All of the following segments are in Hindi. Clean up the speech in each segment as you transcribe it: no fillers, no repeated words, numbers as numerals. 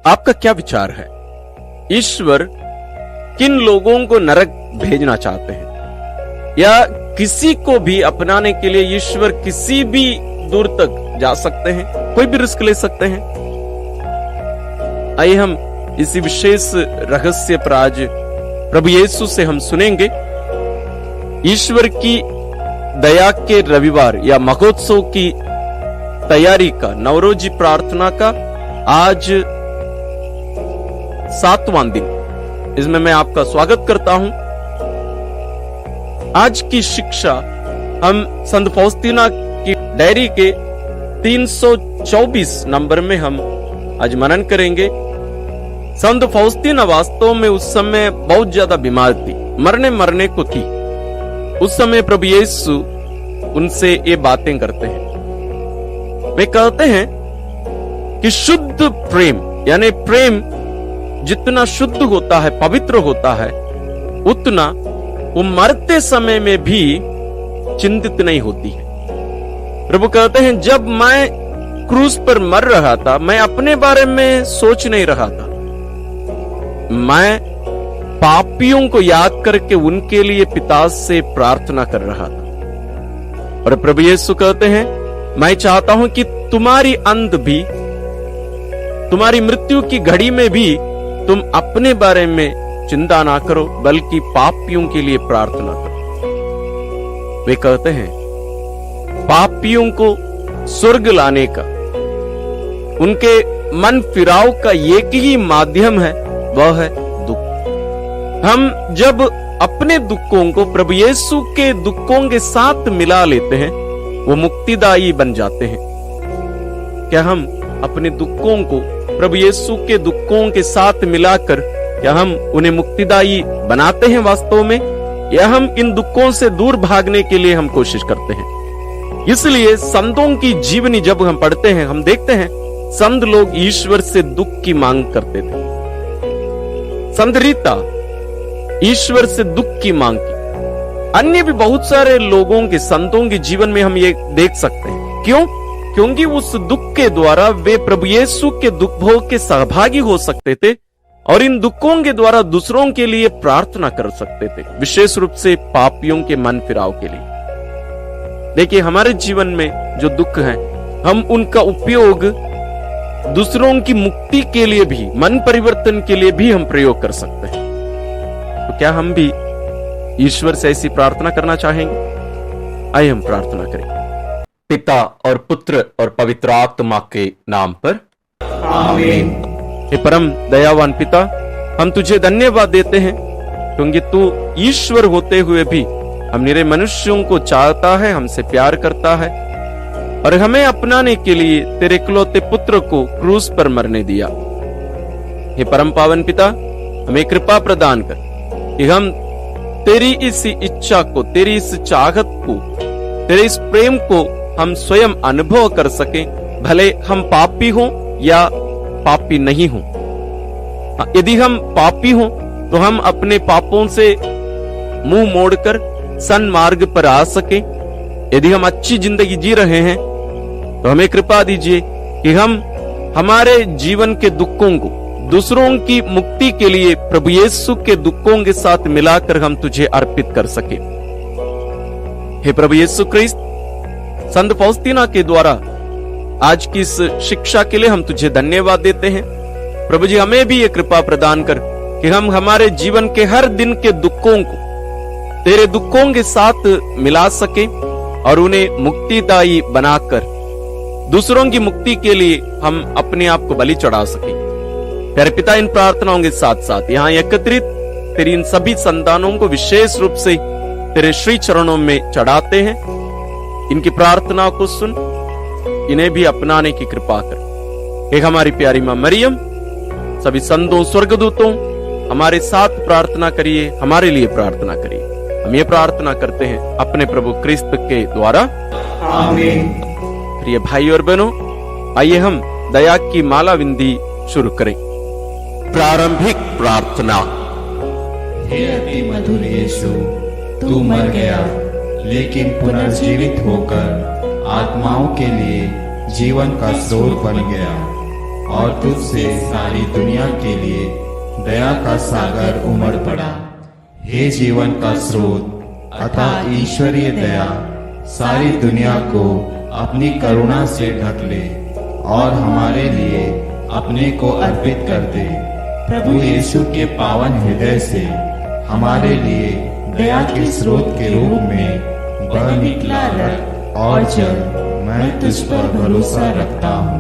आपका क्या विचार है? ईश्वर किन लोगों को नरक भेजना चाहते हैं, या किसी को भी अपनाने के लिए ईश्वर किसी भी दूर तक जा सकते हैं, कोई भी रिस्क ले सकते हैं? आइए हम इसी विशेष रहस्य पर आज प्रभु यीशु से हम सुनेंगे। ईश्वर की दया के रविवार या महोत्सव की तैयारी का, नवरोजी प्रार्थना का आज 7वां दिन, इसमें मैं आपका स्वागत करता हूं। आज की शिक्षा हम संत फौस्तीना की डायरी के 324 नंबर में हम आज मनन करेंगे। संत फौस्तीना वास्तव में उस समय बहुत ज्यादा बीमार थी, मरने को थी। उस समय प्रभु यीशु उनसे ये बातें करते हैं। वे कहते हैं कि शुद्ध प्रेम, यानी प्रेम जितना शुद्ध होता है, पवित्र होता है, उतना वो मरते समय में भी चिंतित नहीं होती है। प्रभु कहते हैं, जब मैं क्रूस पर मर रहा था, मैं अपने बारे में सोच नहीं रहा था, मैं पापियों को याद करके उनके लिए पिता से प्रार्थना कर रहा था। और प्रभु यीशु कहते हैं, मैं चाहता हूं कि तुम्हारी अंत भी, तुम्हारी मृत्यु की घड़ी में भी तुम अपने बारे में चिंता ना करो, बल्कि पापियों के लिए प्रार्थना करो। वे कहते हैं, पापियों को स्वर्ग लाने का, उनके मन फिराव का एक ही माध्यम है, वह है दुख। हम जब अपने दुखों को प्रभु यीशु के दुखों के साथ मिला लेते हैं, वो मुक्तिदायी बन जाते हैं। क्या हम अपने दुखों को प्रभु यीशु के दुखों के साथ मिलाकर, क्या हम उन्हें मुक्तिदायी बनाते हैं वास्तव में, या हम इन दुखों से दूर भागने के लिए हम कोशिश करते हैं? इसलिए संतों की जीवनी जब हम पढ़ते हैं, हम देखते हैं संत लोग ईश्वर से दुख की मांग करते थे। संत रीता ईश्वर से दुख की मांग की। अन्य भी बहुत सारे लोगों के, संतों के जीवन में हम ये देख सकते हैं। क्यों? क्योंकि उस दुख के द्वारा वे प्रभु यीशु के दुख भोग के सहभागी हो सकते थे और इन दुखों के द्वारा दूसरों के लिए प्रार्थना कर सकते थे, विशेष रूप से पापियों के मन फिराव के लिए। देखिए, हमारे जीवन में जो दुख है, हम उनका उपयोग दूसरों की मुक्ति के लिए भी, मन परिवर्तन के लिए भी हम प्रयोग कर सकते हैं। तो क्या हम भी ईश्वर से ऐसी प्रार्थना करना चाहेंगे? आइए हम प्रार्थना करें। पिता और पुत्र और पवित्र आत्मा के नाम पर, आमीन। हे परम दयावान पिता, हम तुझे धन्यवाद देते हैं क्योंकि तू ईश्वर होते हुए भी हम निरे मनुष्यों को चाहता है, हमसे प्यार करता है और हमें अपनाने के लिए तेरे इकलौते पुत्र को क्रूस पर मरने दिया। हे परम पावन पिता, हमें कृपा प्रदान कर कि हम तेरी इस इच्छा को, तेरी इस चाहत को, तेरे इस प्रेम को हम स्वयं अनुभव कर सकें, भले हम पापी हों या पापी नहीं हों। यदि हम पापी हों तो हम अपने पापों से मुंह मोड़कर सन्मार्ग पर आ सके। यदि हम अच्छी जिंदगी जी रहे हैं तो हमें कृपा दीजिए कि हम हमारे जीवन के दुखों को दूसरों की मुक्ति के लिए प्रभु यीशु के दुखों के साथ मिलाकर हम तुझे अर्पित कर सके। हे प्रभु यीशु क्रिस्त, संत फौस्तीना के द्वारा आज की इस शिक्षा के लिए हम तुझे धन्यवाद देते हैं। प्रभु जी, हमें भी ये कृपा प्रदान कर कि हम हमारे जीवन के हर दिन के दुखों को तेरे दुखों के साथ मिला सके और उन्हें मुक्तिदायी बनाकर दूसरों की मुक्ति के लिए हम अपने आप को बलि चढ़ा सके। प्यारे पिता, इन प्रार्थनाओं के साथ साथ यहाँ एकत्रित तेरी इन सभी संतानों को विशेष रूप से तेरे श्री चरणों में चढ़ाते हैं। इनकी प्रार्थना को सुन, इन्हें भी अपनाने की कृपा कर। एक हमारी प्यारी मां मरियम, सभी संतों, स्वर्गदूतों, हमारे साथ प्रार्थना करिए, हमारे लिए प्रार्थना करिए। हम ये प्रार्थना करते हैं अपने प्रभु क्रिस्त के द्वारा, आमीन। प्रिय भाई और बहनों, आइए हम दया की माला विंदी शुरू करें। प्रारंभिक प्रार्थना। हे अति मधुर यीशु, तू मर गया लेकिन पुनर्जीवित होकर आत्माओं के लिए जीवन का स्रोत बन गया। और तुझसे सारी दुनिया के लिए दया का सागर उमड़ पड़ा। हे जीवन का स्रोत अतः ईश्वरीय दया सारी दुनिया को अपनी करुणा से ढक ले और हमारे लिए अपने को अर्पित कर दे। प्रभु यीशु के पावन हृदय से हमारे लिए दया के स्रोत के रूप में बह निकला रक्त और जल मैं तुझ पर भरोसा रखता हूँ।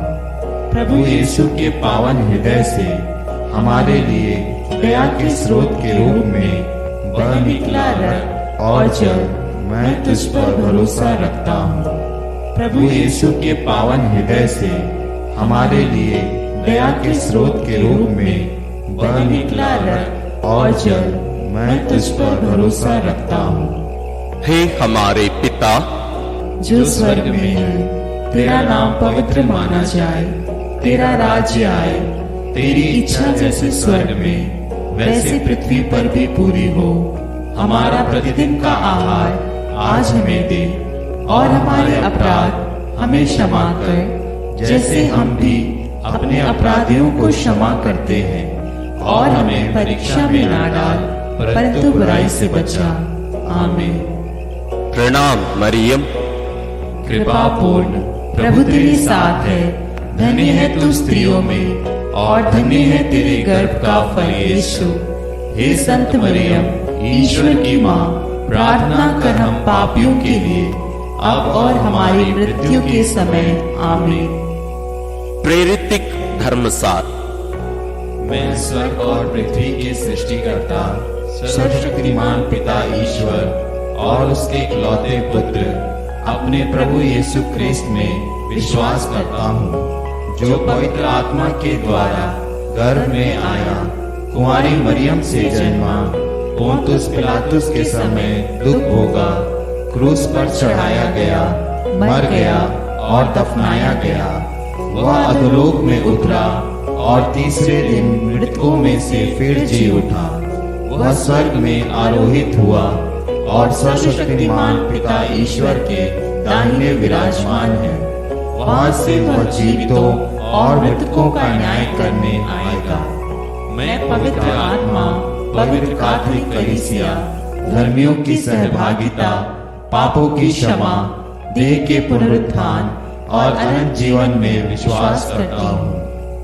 प्रभु यीशु के पावन हृदय से हमारे लिए दया के स्रोत के रूप में बह निकला रक्त और जल मैं तुझ पर भरोसा रखता हूँ। प्रभु यीशु के पावन हृदय से हमारे लिए दया के स्रोत के रूप में बह निकला रक्त और जल मैं तुझ पर भरोसा रखता हूँ। हे हमारे पिता जो स्वर्ग में है, तेरा नाम पवित्र माना जाए, तेरा राज्य आए, तेरी इच्छा जैसे स्वर्ग में वैसे पृथ्वी पर भी पूरी हो। हमारा प्रतिदिन का आहार आज हमें दे और हमारे अपराध हमें क्षमा कर जैसे हम भी अपने अपराधियों को क्षमा करते हैं, और हमें परीक्षा में ना डाल परंतु बुराई से बचा। आमीन। प्रणाम मरियम, कृपा पूर्ण प्रभु तेरे साथ है, धन्य है तू स्त्रियों में और धन्य है तेरे गर्भ का फल यीशु। हे संत मरियम, ईश्वर की माँ, प्रार्थना कर हम पापियों के लिए अब और हमारी मृत्यु के समय। आमीन। प्रेरितिक धर्मसार। मैं स्वर्ग और पृथ्वी के सृष्टिकर्ता सर्वशक्तिमान पिता ईश्वर और उसके इकलौते पुत्र अपने प्रभु यीशु ख्रीस्त में विश्वास करता हूँ, जो पवित्र आत्मा के द्वारा गर्भ में आया, कुंवारी मरियम से जन्मा, पोंतुस पिलातुस के समय दुख भोगा, क्रूस पर चढ़ाया गया, मर गया और दफनाया गया। वह अधोलोक में उतरा और तीसरे दिन मृतकों में से फिर जी उठा। वह स्वर्ग में आरोहित हुआ और सर्वशक्तिमान पिता ईश्वर के दाहिने विराजमान है। वहां से वह जीवितों और मृतकों का न्याय करने आएगा। मैं पवित्र आत्मा, पवित्र कैथोलिक कलीसिया, धर्मियों की सहभागिता, पापों की क्षमा, देह के पुनरुत्थान और अनंत जीवन में विश्वास करता हूँ।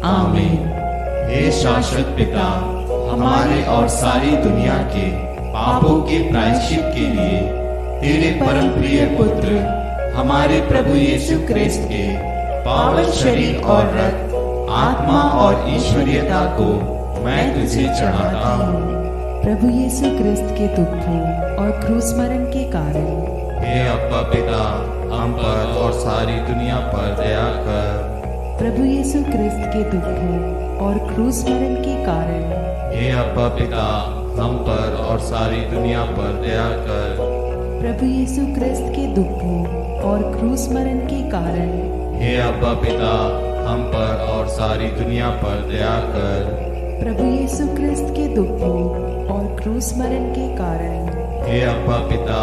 आमीन। हे शाश्वत पिता, हमारे और सारी दुनिया के पापों के प्रायश्चित के लिए तेरे परम प्रिय पुत्र हमारे प्रभु यीशु ख्रीस्त के पावन शरीर और रक्त, आत्मा और ईश्वरीयता को मैं तुझे चढ़ाता हूँ। प्रभु यीशु ख्रीस्त के दुखों और क्रूस मरण के कारण हे अब्बा पिता, हम पर और सारी दुनिया पर दया कर। प्रभु यीशु ख्रीस्त के दुखों और क्रूस मरण के कारण हे अब्बा पिता, हम पर और सारी दुनिया पर दया कर। प्रभु यीशु ख्रीस्त के दुखों और क्रूस मरण के कारण हे अब्बा पिता, हम पर और सारी दुनिया पर दया कर। प्रभु यीशु ख्रीस्त के दुखों और क्रूस मरण के कारण हे अब्बा पिता,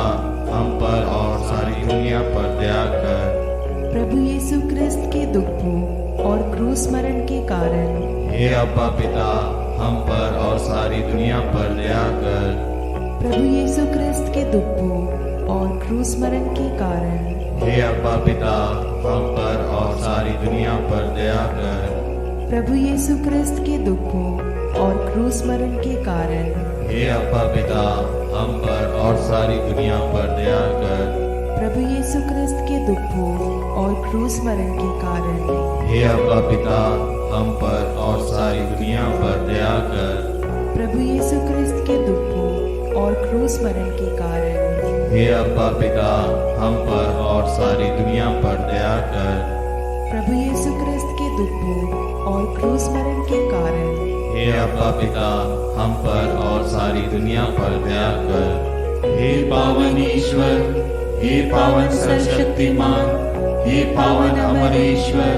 हम पर और सारी दुनिया पर दया कर। प्रभु यीशु ख्रीस्त के दुखों और क्रूस मरण के कारण हे अब्बा पिता, हम पर और सारी दुनिया पर दया कर। प्रभु यीशु ख्रीस्त के दुखों और क्रूस मरण के कारण हे अब्बा पिता, हम पर और सारी दुनिया पर दया कर। प्रभु यीशु ख्रीस्त के दुखों और क्रूस मरण के कारण हे अब्बा पिता, हम पर और सारी दुनिया पर दया कर। प्रभु यीशु ख्रीस्त के दुखों और क्रूस मरण के कारण हे अब्बा पिता, हम पर और सारी दुनिया पर दया कर। प्रभु यीशु ख्रीस्त के दुखों और क्रूस मरण के कारण हे अब्बा पिता, हम पर और सारी दुनिया पर दया कर। प्रभु यीशु ख्रीस्त के दुखों और क्रूस मरण के कारण हे अब्बा पिता, हम पर और सारी दुनिया पर दया कर। हे पावन ईश्वर, हे पावन सर्वशक्तिमान, हे पावन अमर ईश्वर,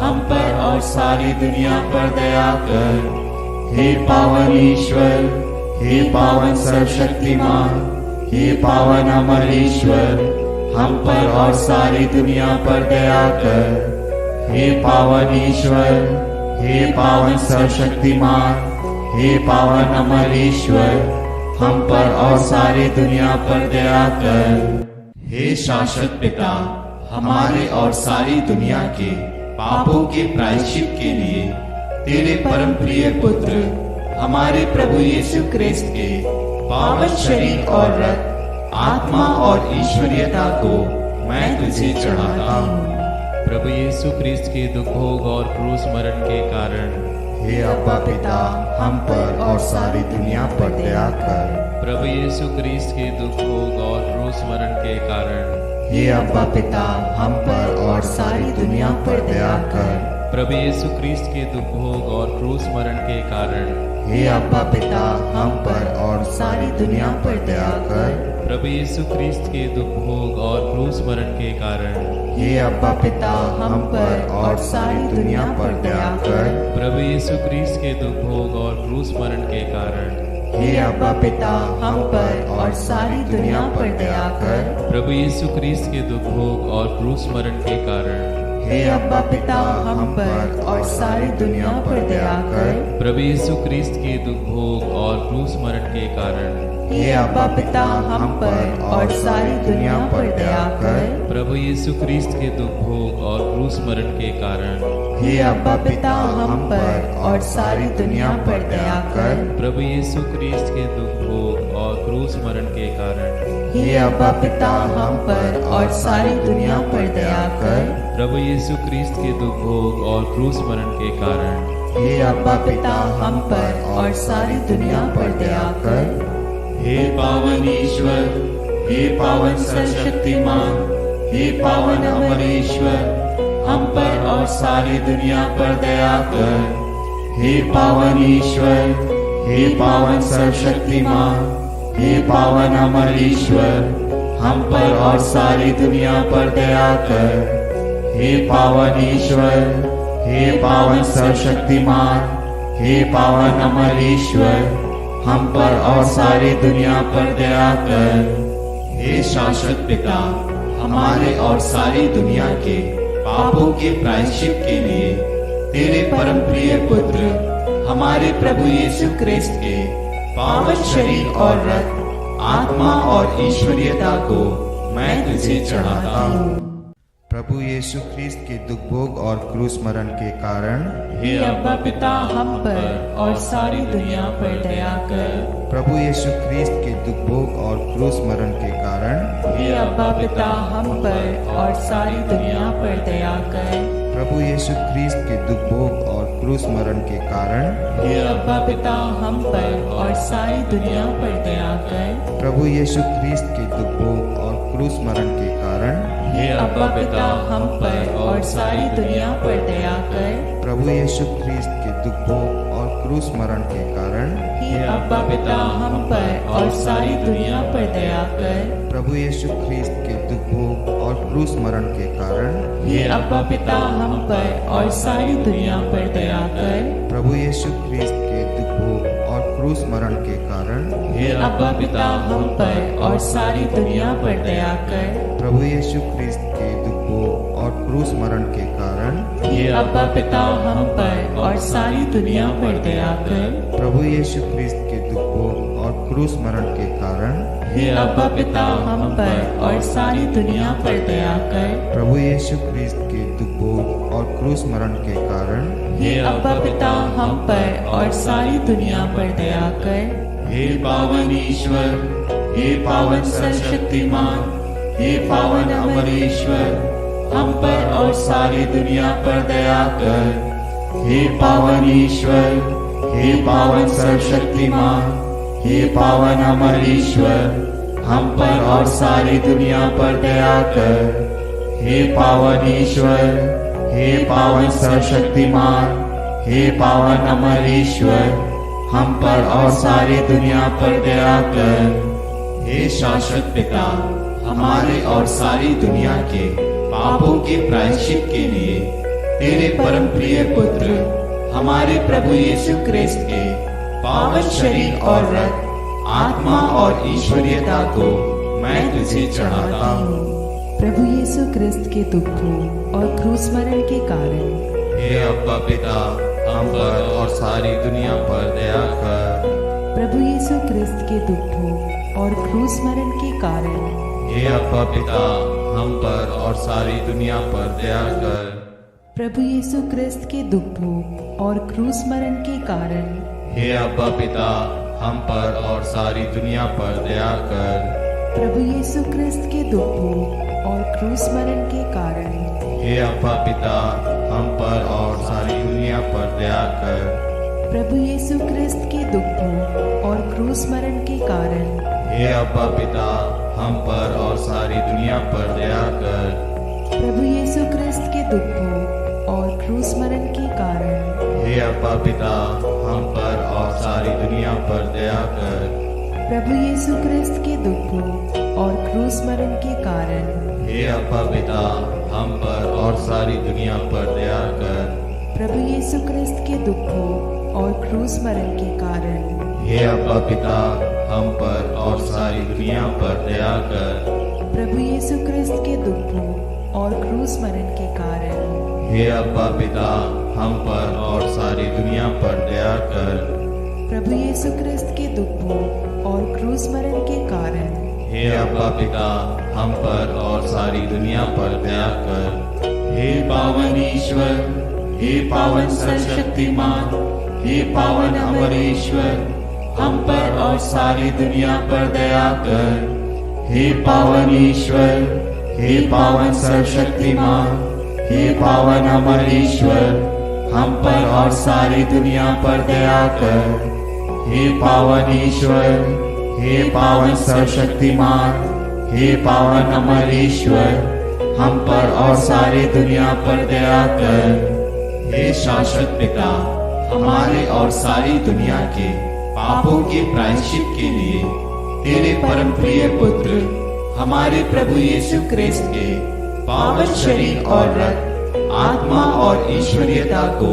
हम पर और सारी दुनिया पर दया कर। हे पावन ईश्वर, हे पावन सर्वशक्तिमान, हे पावन अमर ईश्वर, हम पर और सारी दुनिया पर दया कर। हे पावन ईश्वर, हे पावन सर्वशक्तिमान, हे पावन अमर ईश्वर, हम पर और सारी दुनिया पर दया कर। हे शाश्वत पिता, हमारे और सारी दुनिया के पापों के प्रायश्चित के लिए तेरे परम प्रिय पुत्र हमारे प्रभु यीशु क्रिस्त के पावन शरीर और रक्त, आत्मा और ईश्वरीयता को मैं तुझे चढ़ाता हूँ। प्रभु यीशु क्रिस्त के दुख भोग और क्रूस मरण के कारण हे अब्बा पिता, हम पर और सारी दुनिया पर दया कर। प्रभु यीशु क्रिस्त के दुख भोग और क्रूस मरण के कारण हे अब्बा पिता, हम पर और सारी दुनिया पर दया कर। प्रभु यीशु क्रिस्त के दुख भोग और क्रूस मरण के कारण हे अब्बा पिता, हम पर और सारी दुनिया पर दया कर। प्रभु यीशु क्रिस्त के दुख भोग और क्रूस मरण के कारण हे अब्बा पिता, हम पर और सारी दुनिया पर दया कर। प्रभु यीशु क्रिस्त के दुख भोग और क्रूस मरण के कारण हे अब्बा पिता, हम पर और सारी दुनिया पर दया कर। प्रभु यीशु क्रिस्त के दुख भोग और क्रूस मरण के कारण हे अब्बा पिता, हम पर और सारी दुनिया पर दया कर। प्रभु यीशु क्रिस्त के दुख भोग और क्रूस मरण के कारण हे अब्बा पिता, हम पर और सारी दुनिया पर दया कर। प्रभु यीशु क्रिस्त के दुख भोग और क्रूस मरण के कारण हे अब्बा पिता, हम पर और सारी दुनिया पर दया कर। प्रभु यीशु क्रिस्त के दुख भोग और क्रूस मरण के कारण हे अब्बा पिता, हम पर और सारी दुनिया पर दया कर। प्रभु यीशु क्रिस्त के दुख भोग और क्रूस मरण के कारण हे अब्बा पिता, हम पर और सारी दुनिया पर दया कर। हे पावन ईश्वर, हे पावन सर्वशक्तिमान, हे पावन अमर ईश्वर, हम पर और सारी दुनिया पर दया कर। हे पावन ईश्वर, हे पावन सर्वशक्तिमान, हे पावन अमर ईश्वर, हम पर और सारी दुनिया पर दया कर। हे पावन ईश्वर, हे पावन सर्वशक्तिमान, हे पावन अमर ईश्वर, हम पर और सारी दुनिया पर दया कर। हे शाश्वत पिता, हमारे और सारी दुनिया के पापों के प्रायश्चित के लिए तेरे परम प्रिय पुत्र हमारे प्रभु यीशु क्रिस्त के पावन शरीर और रक्त, आत्मा और ईश्वरीयता को मैं तुझे चढ़ाता हूँ। प्रभु यीशु ख्रीस्त के दुख भोग और क्रूस मरण के कारण हे अब्बा पिता, हम पर और सारी दुनिया पर दया कर। प्रभु यीशु ख्रीस्त के दुख भोग और क्रूस मरण के कारण हे अब्बा पिता, हम पर और सारी दुनिया पर दया कर। प्रभु यीशु ख्रीस्त के दुख भोग और क्रूस मरण के कारण हे अब्बा पिता, हम पर और सारी दुनिया पर दया कर। प्रभु यीशु ख्रीस्त के दुख भोग और क्रूस मरण के कारण हे अब्बा पिता, हम पर और सारी दुनिया पर दया कर। प्रभु यीशु ख्रीस्त के दुख भोग और क्रूस मरण के कारण हे अब्बा पिता, हम पर और सारी दुनिया पर दया कर। प्रभु यीशु ख्रीस्त के दुख भोग और क्रूस मरण के कारण हे अब्बा पिता, हम पर और सारी दुनिया पर दया कर। प्रभु यीशु ख्रीस्त के दुख भोग और क्रूस मरण के कारण हे अब्बा पिता, हम पर और सारी दुनिया पर दया कर। प्रभु यीशु ख्रीस्त के दुख भोग और क्रूस मरण के कारण हे अब्बा पिता, हम पर और सारी दुनिया पर दया कर। प्रभु यीशु ख्रीस्त के दुख भोग और क्रूस मरण के कारण हे अब्बा पिता, हम पर और सारी दुनिया पर दया कर। प्रभु यीशु ख्रीस्त के दुख भोग और क्रूस मरण के कारण हे अब्बा पिता, हम पर और सारी दुनिया पर दया कर। हे पावन ईश्वर, हे पावन सर्वशक्तिमान, हे पावन अमर ईश्वर, हम पर और सारी दुनिया पर दया कर। हे पावन ईश्वर, हे पावन सर्वशक्तिमान, हे पावन अमर ईश्वर, हम पर और सारी दुनिया पर दया कर। हे पावन ईश्वर, हे पावन सर्वशक्तिमान, हे पावन अमर ईश्वर, हम पर और सारी दुनिया पर दया कर। हे शाश्वत पिता, हमारे और सारी दुनिया के पापों के प्रायश्चित के लिए तेरे परम प्रिय पुत्र हमारे प्रभु यीशु क्रिस्त के पावन शरीर और रक्त, आत्मा और ईश्वरीयता को मैं तुझे चढ़ाता हूँ। प्रभु यीशु क्रिस्त के दुखों और क्रूस मरण के कारण हे अब्बा पिता, हम पर और सारी दुनिया पर दया कर। प्रभु यीशु क्रिस्त के दुखों और क्रूस मरण के कारण हे अब्बा पिता, हम पर और सारी दुनिया पर दया कर। प्रभु यीशु क्रिस्त के दुखों और क्रूस मरण के कारण हे अब्बा पिता, हम पर और सारी दुनिया पर दया कर। प्रभु यीशु क्रिस्त के दुखों और क्रूस मरण के कारण हे अब्बा पिता, हम पर और सारी दुनिया पर दया कर। प्रभु यीशु क्रिस्त के दुखों और क्रूस मरण के कारण हे अब्बा पिता, हम पर और सारी दुनिया पर दया कर। प्रभु यीशु क्रिस्त के दुखों और क्रूस मरण के कारण हे अब्बा पिता, हम पर और सारी दुनिया पर दया कर। प्रभु यीशु क्रिस्त के दुखों और क्रूस मरण के कारण हे अब्बा पिता, हम पर और सारी दुनिया पर दया कर। प्रभु यीशु क्रिस्त के दुखों और क्रूस मरण के कारण हे अब्बा पिता, हम पर और सारी दुनिया पर दया कर। प्रभु यीशु क्रिस्त के दुखों और क्रूस मरण के कारण हे अब्बा पिता, हम पर और सारी दुनिया पर दया कर। प्रभु यीशु क्रिस्त के दुखों और क्रूस मरण के कारण हे अब्बा पिता, हम पर और सारी दुनिया पर दया कर। हे पावन ईश्वर, हे पावन सर्वशक्तिमान, हे पावन अमर ईश्वर, हम पर और सारी दुनिया पर दया कर। हे पावन ईश्वर, हे पावन सर्वशक्तिमान, हे पावन अमर ईश्वर, हम पर और सारी दुनिया पर दया कर। हे पावन ईश्वर, हे पावन सर्वशक्तिमान, हे पावन अमर ईश्वर, हम पर और सारी दुनिया पर दया कर। हे शाश्वत पिता, हमारे और सारी दुनिया के पापों के प्रायश्चित के लिए तेरे परम प्रिय पुत्र हमारे प्रभु यीशु क्रिस्त के पावन शरीर और रक्त, आत्मा और ईश्वरीयता को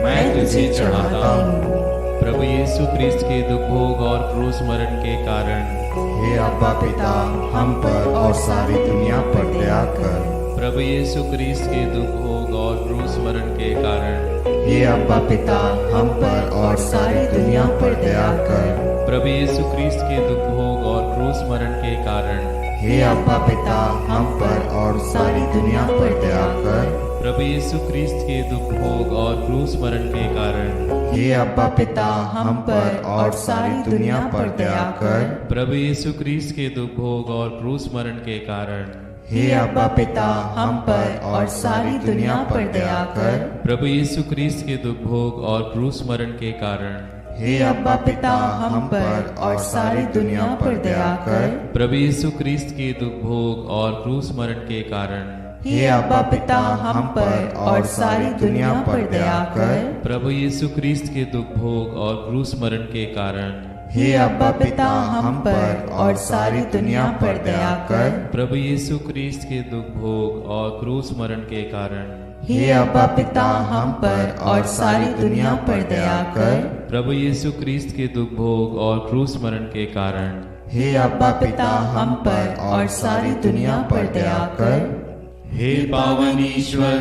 मैं तुझे चढ़ाता हूँ। प्रभु यीशु क्रिस्त के दुख भोग और क्रूस मरण के कारण हे अब्बा पिता, हम पर और सारी दुनिया पर दया कर। प्रभु यीशु क्रिस्त के दुख भोग और क्रूस मरण के कारण हे अब्बा पिता, हम पर और सारी दुनिया पर दया कर। प्रभु यीशु क्रिस्त के दुख भोग और क्रूस मरण के कारण हे अब्बा पिता, हम पर और सारी दुनिया पर दया कर। प्रभु यीशु क्रिस्त के दुख भोग और क्रूस मरण के कारण हे अब्बा पिता, हम पर और सारी दुनिया पर दया कर। प्रभु यीशु क्रिस्त के दुख भोग और क्रूस मरण के कारण हे अब्बा पिता, हम पर और सारी दुनिया पर दया कर। प्रभु यीशु क्रिस्त के दुख भोग और क्रूस मरण के कारण हे अब्बा पिता, हम पर और सारी दुनिया पर दया कर। प्रभु यीशु क्रिस्त के दुख भोग और क्रूस मरण के कारण हे अब्बा पिता, हम पर और सारी दुनिया पर दया कर। प्रभु यीशु क्रिस्त के दुख भोग और क्रूस मरण के कारण हे अब्बा पिता, हम पर और सारी दुनिया पर दया कर। प्रभु यीशु क्रिस्त के दुख भोग और क्रूस मरण के कारण हे अब्बा पिता, हम पर और सारी दुनिया पर दया कर। प्रभु यीशु क्रिस्त के दुख भोग और क्रूस मरण के कारण हे अब्बा पिता, हम पर और सारी दुनिया पर दया कर। हे पावन ईश्वर,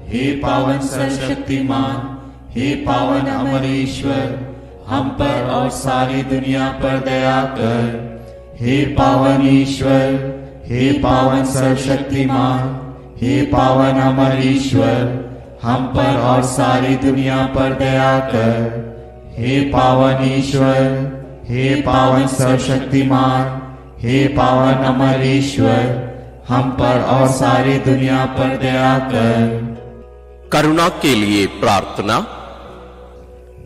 हे पावन सर्वशक्तिमान, हे पावन अमर ईश्वर, हम पर और सारी दुनिया पर दया कर। हे पावन ईश्वर, हे पावन सर्वशक्तिमान, हे पावन अमर ईश्वर, हम पर और सारी दुनिया पर दया कर। हे पावन ईश्वर, हे पावन सर्वशक्तिमान, हे पावन अमर ईश्वर, हम पर और सारी दुनिया पर दया कर। करुणा के लिए प्रार्थना।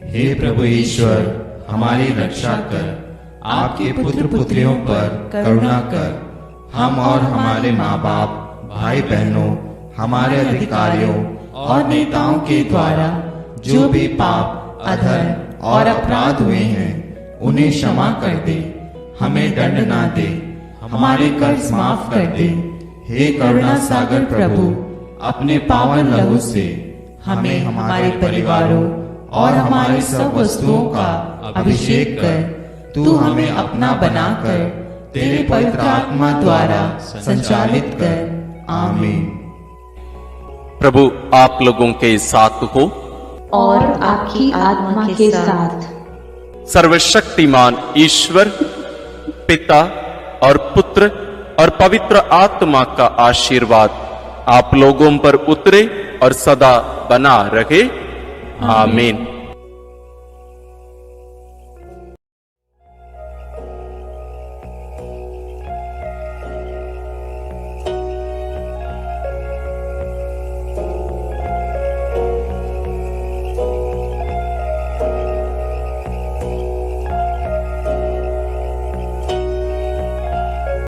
हे प्रभु ईश्वर, हमारी रक्षा कर, आपके पुत्र पुत्रियों पर करुणा कर। हम और हमारे माँ बाप, भाई बहनों, हमारे अधिकारियों और नेताओं के द्वारा जो भी पाप, अधर्म और अपराध हुए हैं, उन्हें क्षमा कर दे। हमें दंड ना दे, हमारे कर्ज माफ कर दे। हे करुणा सागर प्रभु, अपने पावन लहू से हमें, हमारे परिवारों और हमारी सब वस्तुओं का अभिषेक कर। तू हमें अपना बनाकर तेरे पवित्र आत्मा द्वारा संचालित कर। आमीन। प्रभु आप लोगों के साथ हो और आपकी आत्मा के साथ। सर्वशक्तिमान ईश्वर पिता और पुत्र और पवित्र आत्मा का आशीर्वाद आप लोगों पर उतरे और सदा बना रहे। आमीन।